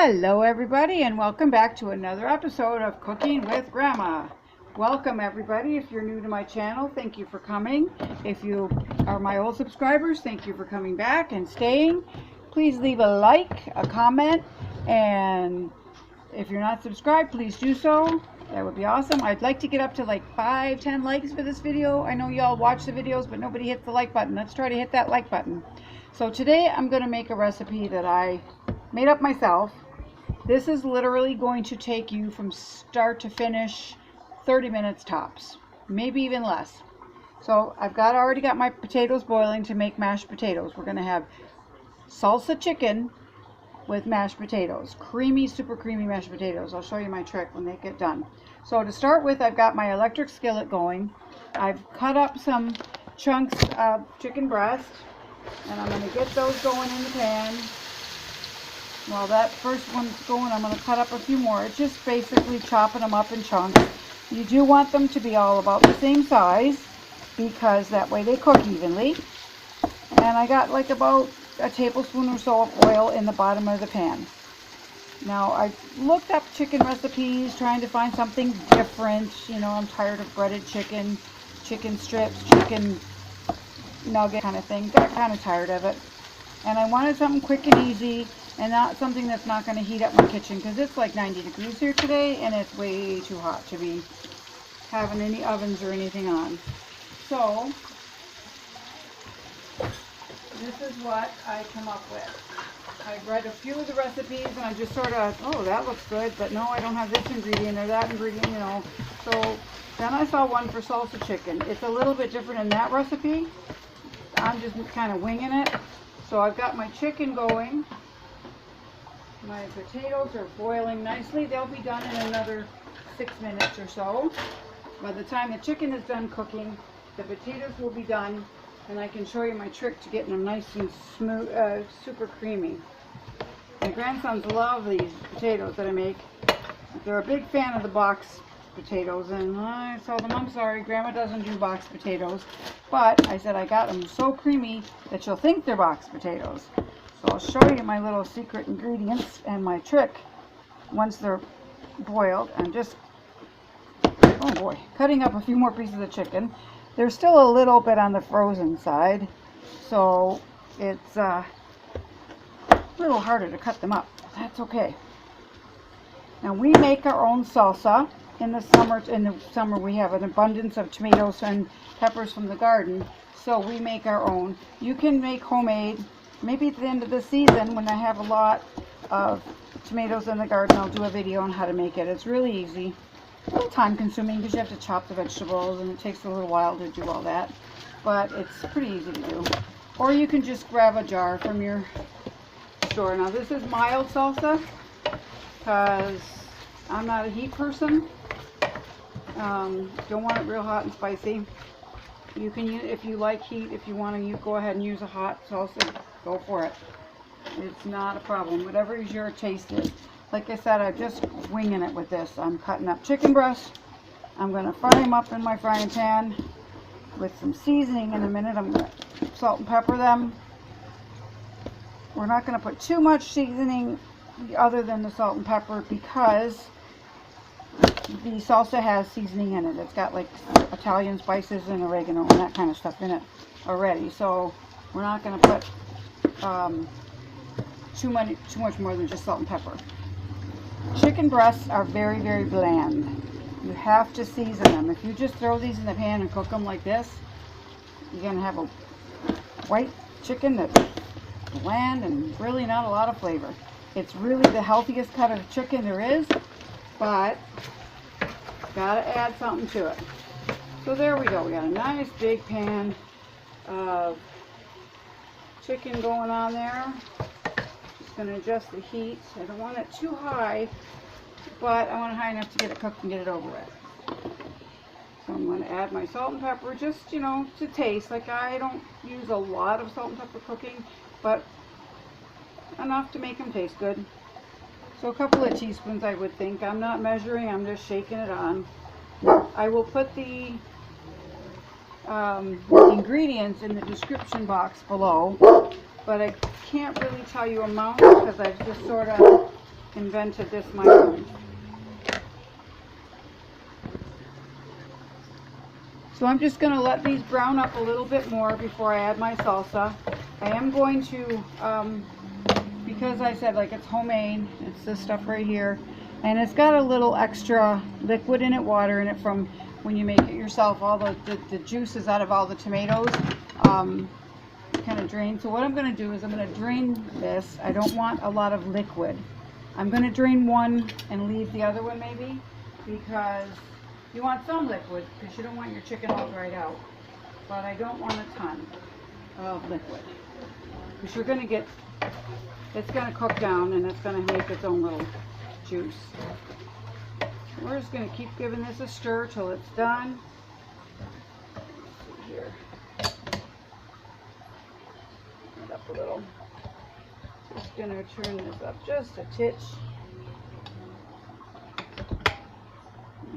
Hello everybody, and welcome back to another episode of Cooking with Grandma. Welcome everybody. If you're new to my channel, thank you for coming. If you are my old subscribers, thank you for coming back and staying. Please leave a like, a comment, and if you're not subscribed, please do so. That would be awesome. I'd like to get up to like 5-10 likes for this video. I know y'all watch the videos, but nobody hits the like button. Let's try to hit that like button. So today I'm going to make a recipe that I made up myself. This is literally going to take you from start to finish 30 minutes tops, maybe even less. So I've already got my potatoes boiling to make mashed potatoes. We're going to have salsa chicken with mashed potatoes, super creamy mashed potatoes. I'll show you my trick when they get done. So to start with, I've got my electric skillet going. I've cut up some chunks of chicken breast, and I'm going to get those going in the pan. While that first one's going, I'm going to cut up a few more. It's just basically chopping them up in chunks. You do want them to be all about the same size, because that way they cook evenly. And I got like about a tablespoon or so of oil in the bottom of the pan. Now I looked up chicken recipes, trying to find something different. You know, I'm tired of breaded chicken, chicken strips, chicken nugget kind of thing. Got kind of tired of it. And I wanted something quick and easy, and not something that's not going to heat up my kitchen, because it's like 90 degrees here today and it's way too hot to be having any ovens or anything on. So this is what I come up with. I've read a few of the recipes and I just sort of, oh, that looks good, but no, I don't have this ingredient or that ingredient, you know. So then I saw one for salsa chicken. It's a little bit different in that recipe. I'm just kind of winging it. So I've got my chicken going. My potatoes are boiling nicely. They'll be done in another 6 minutes or so. By the time the chicken is done cooking, the potatoes will be done, and I can show you my trick to getting them nice and smooth, super creamy. My grandsons love these potatoes that I make. They're a big fan of the box potatoes, and I told them, I'm sorry, Grandma doesn't do box potatoes. But I said I got them so creamy that you'll think they're box potatoes. So I'll show you my little secret ingredients and my trick once they're boiled. I'm just, oh boy, cutting up a few more pieces of chicken. There's still a little bit on the frozen side, so it's a little harder to cut them up. That's okay. Now we make our own salsa. In the summer we have an abundance of tomatoes and peppers from the garden, so we make our own. You can make homemade. Maybe at the end of the season, when I have a lot of tomatoes in the garden, I'll do a video on how to make it. It's really easy. A little time consuming because you have to chop the vegetables and it takes a little while to do all that. But it's pretty easy to do. Or you can just grab a jar from your store. Now this is mild salsa because I'm not a heat person. Don't want it real hot and spicy. You can use, if you like heat, if you want to go ahead and use a hot salsa, go for it. It's not a problem. Whatever your taste is. Like I said, I'm just winging it with this. I'm cutting up chicken breasts. I'm going to fry them up in my frying pan with some seasoning in a minute. I'm going to salt and pepper them. We're not going to put too much seasoning other than the salt and pepper because the salsa has seasoning in it. It's got like Italian spices and oregano and that kind of stuff in it already. So we're not going to put too much more than just salt and pepper. Chicken breasts are very, very bland. You have to season them. If you just throw these in the pan and cook them like this, you're going to have a white chicken that's bland and really not a lot of flavor. It's really the healthiest cut of chicken there is, but gotta add something to it. So there we go. We got a nice big pan of chicken going on there. Just going to adjust the heat. I don't want it too high, but I want it high enough to get it cooked and get it over with. So I'm going to add my salt and pepper, just, you know, to taste. Like, I don't use a lot of salt and pepper cooking, but enough to make them taste good. So a couple of teaspoons, I would think. I'm not measuring, I'm just shaking it on. I will put the ingredients in the description box below, but I can't really tell you amounts because I've just sort of invented this my own. So I'm just going to let these brown up a little bit more before I add my salsa. I am going to, because I said like it's homemade, it's this stuff right here, and it's got a little extra liquid in it, water in it from when you make it yourself. All the juices out of all the tomatoes kind of drain. So what I'm going to do is I'm going to drain this. I don't want a lot of liquid. I'm going to drain one and leave the other one maybe, because you want some liquid because you don't want your chicken all dried out. But I don't want a ton of liquid because you're going to get, it's going to cook down and it's going to make its own little juice. We're just going to keep giving this a stir till it's done. Let's see here. Turn it up a little. Just going to turn this up just a titch.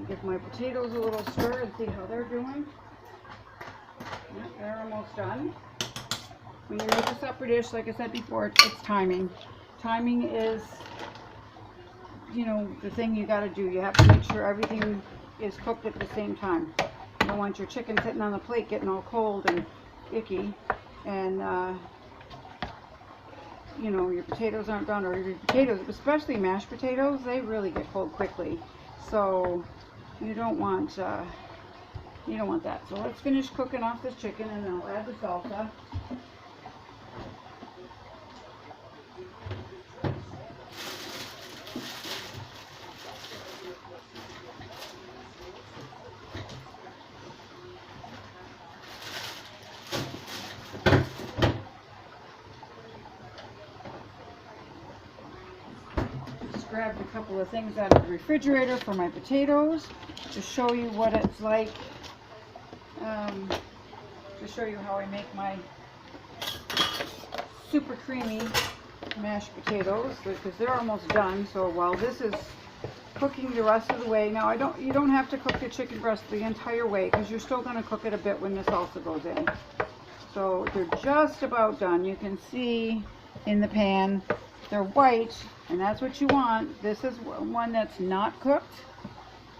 Give my potatoes a little stir and see how they're doing. Yep, they're almost done. When you make a separate dish, like I said before, it's timing. Timing is, you know, the thing you got to do. You have to make sure everything is cooked at the same time. You don't want your chicken sitting on the plate getting all cold and icky, and you know, your potatoes aren't done, or your potatoes, especially mashed potatoes, they really get cold quickly. So you don't want that. So let's finish cooking off this chicken and then I'll add the salsa. Grabbed a couple of things out of the refrigerator for my potatoes to show you what it's like, to show you how I make my super creamy mashed potatoes, because they're almost done. So while this is cooking the rest of the way, now you don't have to cook the chicken breast the entire way, because you're still going to cook it a bit when the salsa goes in. So they're just about done. You can see in the pan they're white, and that's what you want. This is one that's not cooked.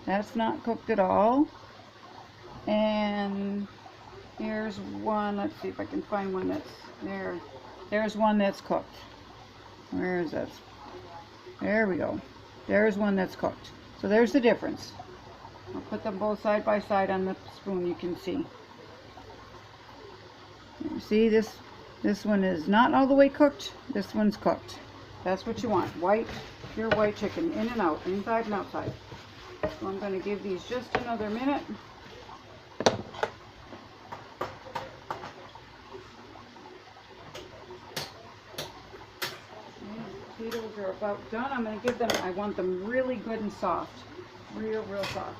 That's not cooked at all. And here's one. Let's see if I can find one that's there. There's one that's cooked. Where is that? There we go. There's one that's cooked. So there's the difference. I'll put them both side by side on the spoon. You can see. You see this one is not all the way cooked. This one's cooked. That's what you want. White, pure white chicken, in and out, inside and outside. So I'm going to give these just another minute. These potatoes are about done. I'm going to give them, I want them really good and soft. Real soft.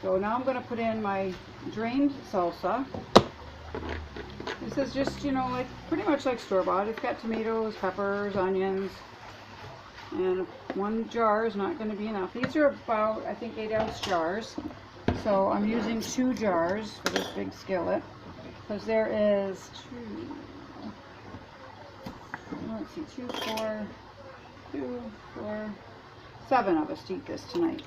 So now I'm going to put in my drained salsa. This is just, you know, like pretty much like store-bought. It's got tomatoes, peppers, onions, and one jar is not going to be enough. These are about, I think, 8-ounce jars. So I'm using 2 jars for this big skillet, because there is 7 of us to eat this tonight.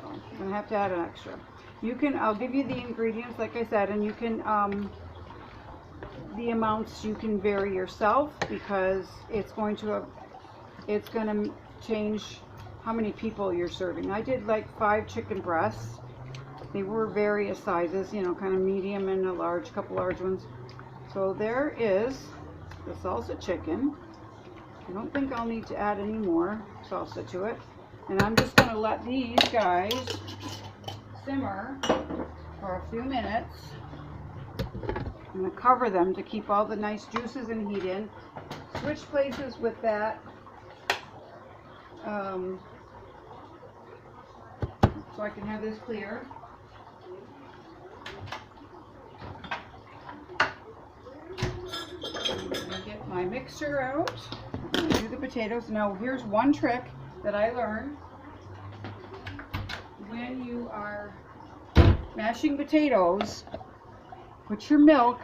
I'm going to have to add an extra. You can, I'll give you the ingredients, like I said, and you can, the amounts you can vary yourself, because it's going to change how many people you're serving. I did like 5 chicken breasts. They were various sizes, you know, kind of medium and a large, couple large ones. So there is the salsa chicken. I don't think I'll need to add any more salsa to it. And I'm just going to let these guys simmer for a few minutes. I'm going to cover them to keep all the nice juices and heat in. Switch places with that. So I can have this clear. I'm going to get my mixer out. I'm going to do the potatoes. Now here's one trick that I learned. When you are mashing potatoes, put your milk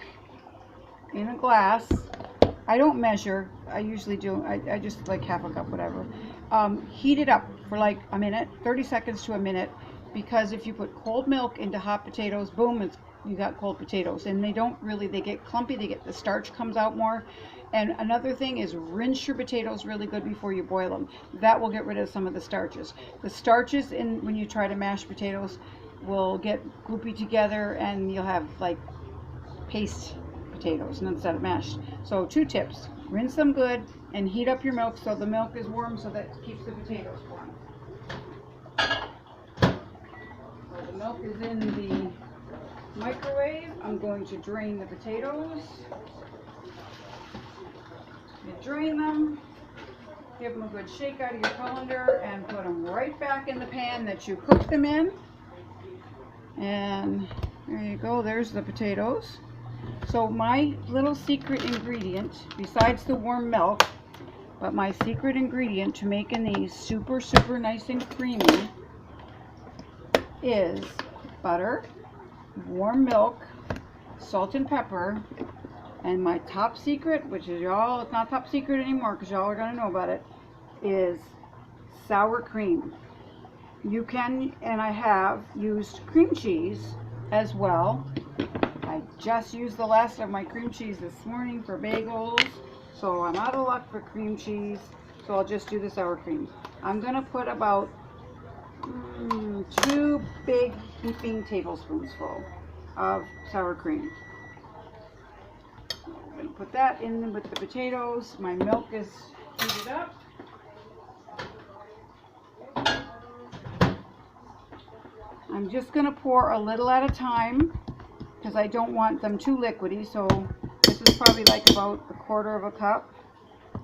in a glass I don't measure. I usually do. I just like half a cup, whatever. Heat it up for like a minute, 30 seconds to a minute, because if you put cold milk into hot potatoes, boom, you got cold potatoes. And they get clumpy, the starch comes out more. And another thing is rinse your potatoes really good before you boil them. That will get rid of some of the starches. The starches when you try to mash potatoes will get gloopy together and you'll have like paste potatoes instead of mashed. So 2 tips: rinse them good and heat up your milk so the milk is warm, so that keeps the potatoes warm. So the milk is in the microwave. I'm going to drain the potatoes. You drain them, give them a good shake out of your colander, and put them right back in the pan that you cooked them in. And there you go, there's the potatoes. So my little secret ingredient, besides the warm milk, but my secret ingredient to making these super, super nice and creamy is butter, warm milk, salt and pepper, and my top secret, which is y'all, it's not top secret anymore because y'all are going to know about it, is sour cream. You can, and I have used cream cheese as well. I just used the last of my cream cheese this morning for bagels, so I'm out of luck for cream cheese, so I'll just do the sour cream. I'm going to put about 2 big heaping tablespoons full of sour cream. I'm going to put that in with the potatoes. My milk is heated up. I'm just going to pour a little at a time because I don't want them too liquidy. So this is probably like about 1/4 of a cup.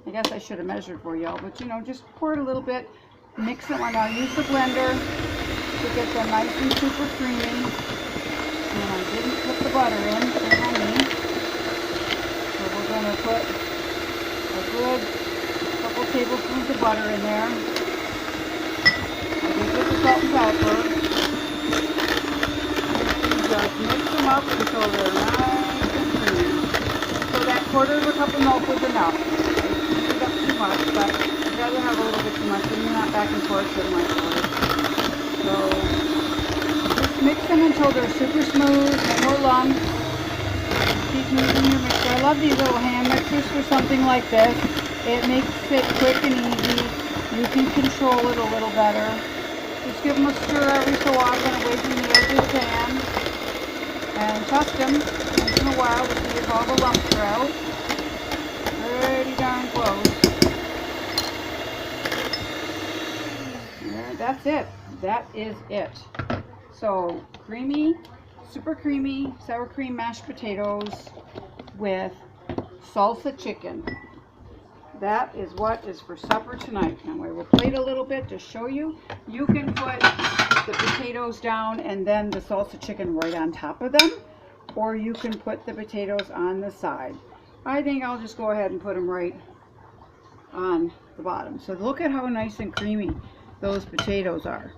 I guess I should have measured for y'all, but you know, just pour it a little bit. Mix them. I'll use the blender to get them nice and super creamy. And I didn't put the butter in for honey. So we're going to put a good couple tablespoons of butter in there. I did put the salt and pepper. Just mix them up until they're nice and creamy. So that 1/4 of a cup of milk was enough. I heated up too much, but I'd rather have a little bit too much, and you're not back and forth with my microwave. So just mix them until they're super smooth, no more lumps. Keep moving your mixer. I love these little hand mixers for something like this. It makes it quick and easy. You can control it a little better. Just give them a stir every so often away from the edge of the pan. And test them once in a while to see if all the lumps are out. Pretty darn close. There, that's it. That is it. So creamy, super creamy, sour cream mashed potatoes with salsa chicken. That is what is for supper tonight. Now I will plate a little bit to show you. You can put the potatoes down and then the salsa chicken right on top of them, or you can put the potatoes on the side. I think I'll just go ahead and put them right on the bottom. So look at how nice and creamy those potatoes are.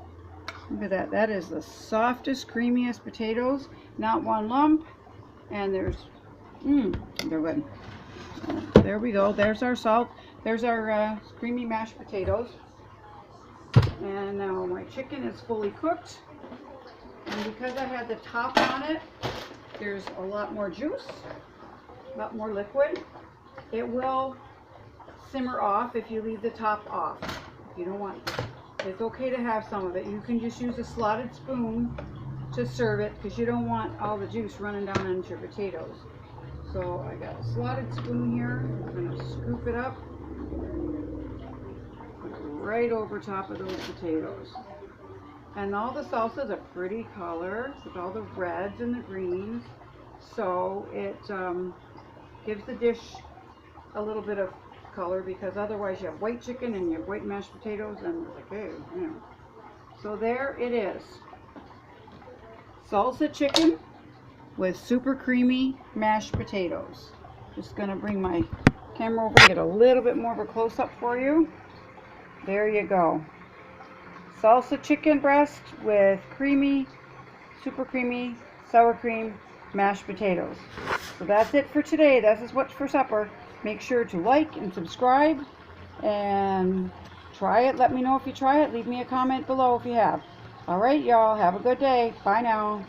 Look at that. That is the softest, creamiest potatoes. Not one lump. And they're good. So there we go. There's our salt. There's our creamy mashed potatoes. And now my chicken is fully cooked. And because I had the top on it, there's a lot more juice, a lot more liquid. It will simmer off if you leave the top off. If you don't want it. It's okay to have some of it. You can just use a slotted spoon to serve it because you don't want all the juice running down into your potatoes. So I got a slotted spoon here. I'm going to scoop it up, put it right over top of those potatoes. And all the salsa is a pretty color with all the reds and the greens. So it gives the dish a little bit of color, because otherwise you have white chicken and you have white mashed potatoes and it's like, hey, you know. So there it is. Salsa chicken with super creamy mashed potatoes. Just gonna bring my camera over and get a little bit more of a close-up for you. There you go. Salsa chicken breast with creamy, super creamy, sour cream mashed potatoes. So that's it for today. This is what's for supper. Make sure to like and subscribe and try it. Let me know if you try it. Leave me a comment below if you have. All right, y'all. Have a good day. Bye now.